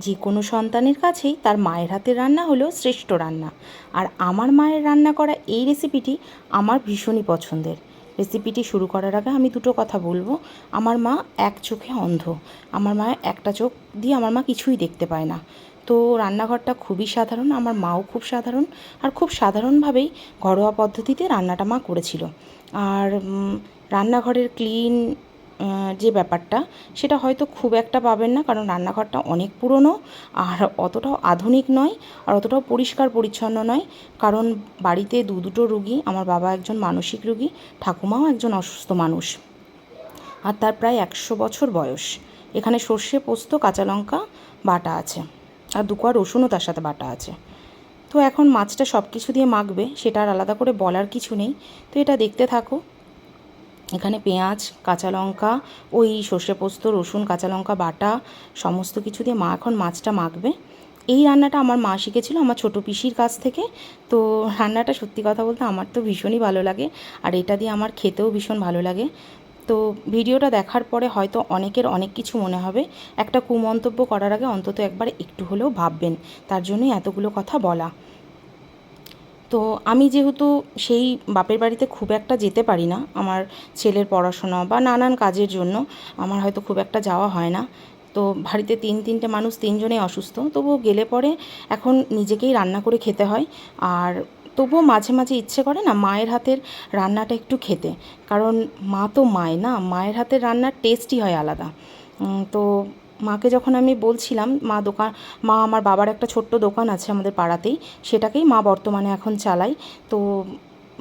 যে কোনো সন্তানের কাছেই তার মায়ের হাতের রান্না হলো শ্রেষ্ঠ রান্না। আর আমার মায়ের রান্না করা এই রেসিপিটি আমার ভীষণই পছন্দের। রেসিপিটি শুরু করার আগে আমি দুটো কথা বলবো। আমার মা এক চোখে অন্ধ। আমার মা একটা চোখ দিয়ে আমার মা কিছুই দেখতে পায় না। তো রান্নাঘরটা খুবই সাধারণ, আমার মাও খুব সাধারণ, আর খুব সাধারণভাবেই ঘরোয়া পদ্ধতিতে রান্নাটা মা করেছিল। আর রান্নাঘরের ক্লিন যে ব্যাপারটা, সেটা হয়তো খুব একটা পাবেন না, কারণ রান্নাঘরটা অনেক পুরনো আর অতটাও আধুনিক নয়, আর অতটাও পরিষ্কার পরিচ্ছন্ন নয়। কারণ বাড়িতে দুটো রুগী, আমার বাবা একজন মানসিক রুগী, ঠাকুমাও একজন অসুস্থ মানুষ, আর তার প্রায় 100 বছর বয়স। এখানে সর্ষে, পোস্ত, কাঁচা লঙ্কা বাটা আছে, আর 2 কোয়া রসুনও তার সাথে বাটা আছে। তো এখন মাছটা সব কিছু দিয়ে মাখবে, সেটা আর আলাদা করে বলার কিছু নেই। তো এটা দেখতে থাকো। এখানে পেঁয়াজ, কাঁচা লঙ্কা, ওই সর্ষে পোস্ত, রসুন, কাঁচা লঙ্কা বাটা সমস্ত কিছু দিয়ে মা এখন মাছটা মাখবে। এই রান্নাটা আমার মা শিখেছিল আমার ছোটো পিসির কাছ থেকে। তো রান্নাটা সত্যি কথা বলতে আমার তো ভীষণই ভালো লাগে, আর এটা দিয়ে আমার খেতেও ভীষণ ভালো লাগে। তো ভিডিওটা দেখার পরে হয়তো অনেকের অনেক কিছু মনে হবে। একটা কুমন্তব্য করার আগে অন্তত একবার একটু হলেও ভাববেন, তার জন্যই এতগুলো কথা বলা। তো আমি যেহেতু সেই বাপের বাড়িতে খুব একটা যেতে পারি না, আমার ছেলের পড়াশোনা বা নানান কাজের জন্য আমার হয়তো খুব একটা যাওয়া হয় না। তো বাড়িতে তিনটে মানুষ, তিনজনেই অসুস্থ, তবুও গেলে পরে এখন নিজেকেই রান্না করে খেতে হয়। আর তবুও মাঝে মাঝে ইচ্ছে করে না মায়ের হাতের রান্নাটা একটু খেতে, কারণ মা তো মায় না, মায়ের হাতের রান্নার টেস্টই হয় আলাদা। তো মাকে যখন আমি বলছিলাম, মা আমার বাবার একটা ছোট্ট দোকান আছে আমাদের পাড়াতেই, সেটাকেই মা বর্তমানে এখন চালায়। তো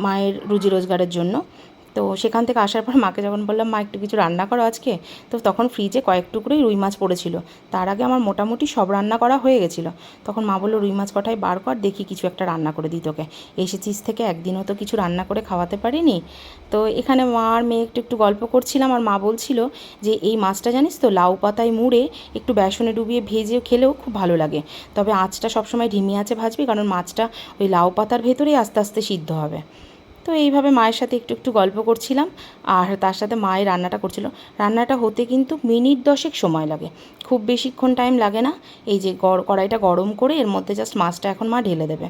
মায়ের রুজি রোজগারের জন্য। তো সেখান থেকে আসার পর মাকে যখন বললাম, মা একটু কিছু রান্না করো আজকে, তো তখন ফ্রিজে কয়েক টুকরোই রুই মাছ পড়েছিল। তার আগে আমার মোটামুটি সব রান্না করা হয়ে গেছিলো। তখন মা বললো, রুই মাছ কটাই বার কর, দেখি কিছু একটা রান্না করে দিই তোকে, এসেছিস থেকে একদিনও তো কিছু রান্না করে খাওয়াতে পারিনি। তো এখানে মা আর মেয়ে একটু একটু গল্প করছিলাম, আর মা বলছিল যে এই মাছটা জানিস তো, লাউ পাতায় মুড়ে একটু বেসনে ডুবিয়ে ভেজে খেলেও খুব ভালো লাগে। তবে আঁচটা সবসময় ধিমি আঁচে ভাজবি, কারণ মাছটা ওই লাউ পাতার ভেতরেই আস্তে আস্তে সিদ্ধ হবে। তো এইভাবে মায়ের সাথে একটু একটু গল্প করছিলাম, আর তার সাথে মায়ের রান্নাটা করছিল। রান্নাটা হতে কিন্তু মিনিট 10 সময় লাগে, খুব বেশিক্ষণ টাইম লাগে না। এই যে কড়াইটা গরম করে এর মধ্যে জাস্ট মাছটা এখন মা ঢেলে দেবে।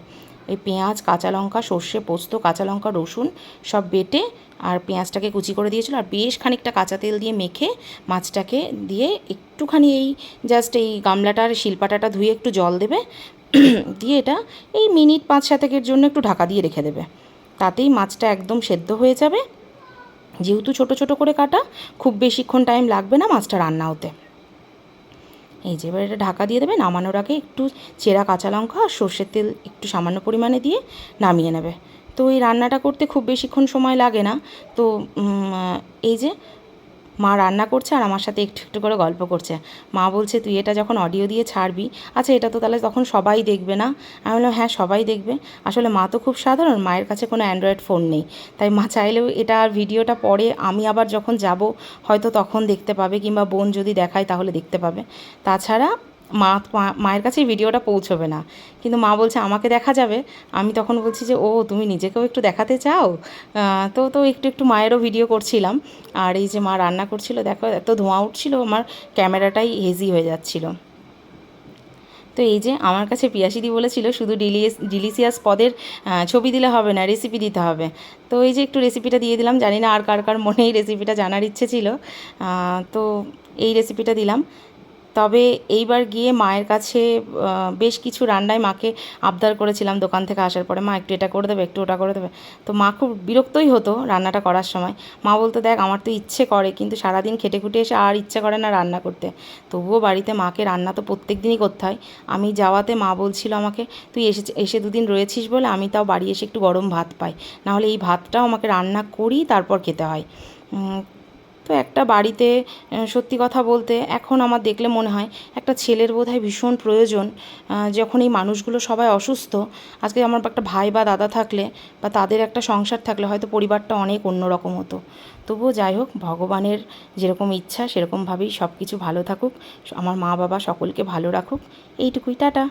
এই পেঁয়াজ, কাঁচা লঙ্কা, সর্ষে পোস্ত, কাঁচা লঙ্কা, রসুন সব বেটে, আর পেঁয়াজটাকে কুচি করে দিয়েছিল, আর বেশ খানিকটা কাঁচা তেল দিয়ে মেখে মাছটাকে দিয়ে একটুখানি এই জাস্ট এই গামলাটার শিলপাটাটা ধুয়ে একটু জল দেবে, দিয়ে এটা এই মিনিট 5-7 জন্য একটু ঢাকা দিয়ে রেখে দেবে। তাতেই মাছটা একদম সেদ্ধ হয়ে যাবে। যেহেতু ছোট ছোট করে কাটা, খুব বেশিক্ষণ টাইম লাগবে না মাছটা রান্না হতে। এই যে এবার এটা ঢাকা দিয়ে দেবে, নামানোর আগে একটু চেরা কাঁচা লঙ্কা আর সর্ষের তেল একটু সামান্য পরিমাণে দিয়ে নামিয়ে নেবে। তো এই রান্নাটা করতে খুব বেশিক্ষণ সময় লাগে না। তো এই যে মা রান্না করছে আর আমার সাথে একটু একটু করে গল্প করছে। মা বলছে, তুই এটা যখন অডিও দিয়ে ছাড়বি, আচ্ছা এটা তো তাহলে তখন সবাই দেখবে না? আমি বললাম, হ্যাঁ সবাই দেখবে। আসলে মা তো খুব সাধারণ, মায়ের কাছে কোনো অ্যান্ড্রয়েড ফোন নেই, তাই মা চাইলেও এটা ভিডিওটা পরে আমি আবার যখন যাব হয়তো তখন দেখতে পাবে, কিংবা বোন যদি দেখায় তাহলে দেখতে পাবে। তাছাড়া মায়ের কাছে এই ভিডিওটা পৌঁছবে না। কিন্তু মা বলছে আমাকে দেখা যাবে। আমি তখন বলছি যে, ও তুমি নিজেকেও একটু দেখাতে চাও? তো তো একটু একটু মায়েরও ভিডিও করছিলাম। আর এই যে মা রান্না করছিল, দেখো এত ধোঁয়া উঠছিল, আমার ক্যামেরাটাই হেজি হয়ে যাচ্ছিল। তো এই যে আমার কাছে পিয়াসিদি বলেছিল শুধু ডিলিশিয়াস পদের ছবি দিলে হবে না, রেসিপি দিতে হবে। তো এই যে একটু রেসিপিটা দিয়ে দিলাম, জানি না আর কার কার মনে এই রেসিপিটা জানার ইচ্ছে ছিল। তো এই রেসিপিটা দিলাম। তবে এইবার গিয়ে মায়ের কাছে বেশ কিছু রান্নায় মাকে আবদার করেছিলাম দোকান থেকে আসার পরে, মা একটু এটা করে দেবে, একটু ওটা করে দেবে। তো মা খুব বিরক্তই হতো রান্নাটা করার সময়। মা বলতো, দেখ আমার তো ইচ্ছে করে, কিন্তু সারাদিন খেটে খুটে এসে আর ইচ্ছে করে না রান্না করতে। তবুও বাড়িতে মাকে রান্না তো প্রত্যেক দিনই করতে হয়। আমি যাওয়াতে মা বলছিল আমাকে, তুই এসে দুদিন রয়েছিস বলে আমি তাও বাড়ি এসে একটু গরম ভাত পাই, নাহলে এই ভাতটাও আমাকে রান্না করি তারপর খেতে হয়। তো একটা বাড়িতে সত্যি কথা বলতে এখন আমার দেখলে মনে হয় একটা ছেলের বোধহয় ভীষণ প্রয়োজন। যখন এই মানুষগুলো সবাই অসুস্থ, আজকে আমার একটা ভাই বা দাদা থাকলে বা তাদের একটা সংসার থাকলে হয়তো পরিবারটা অনেক অন্যরকম হতো। তবুও যাই হোক, ভগবানের যেরকম ইচ্ছা সেরকমভাবেই সব কিছু ভালো থাকুক, আমার মা বাবা সকলকে ভালো রাখুক, এইটুকুই, টাটা।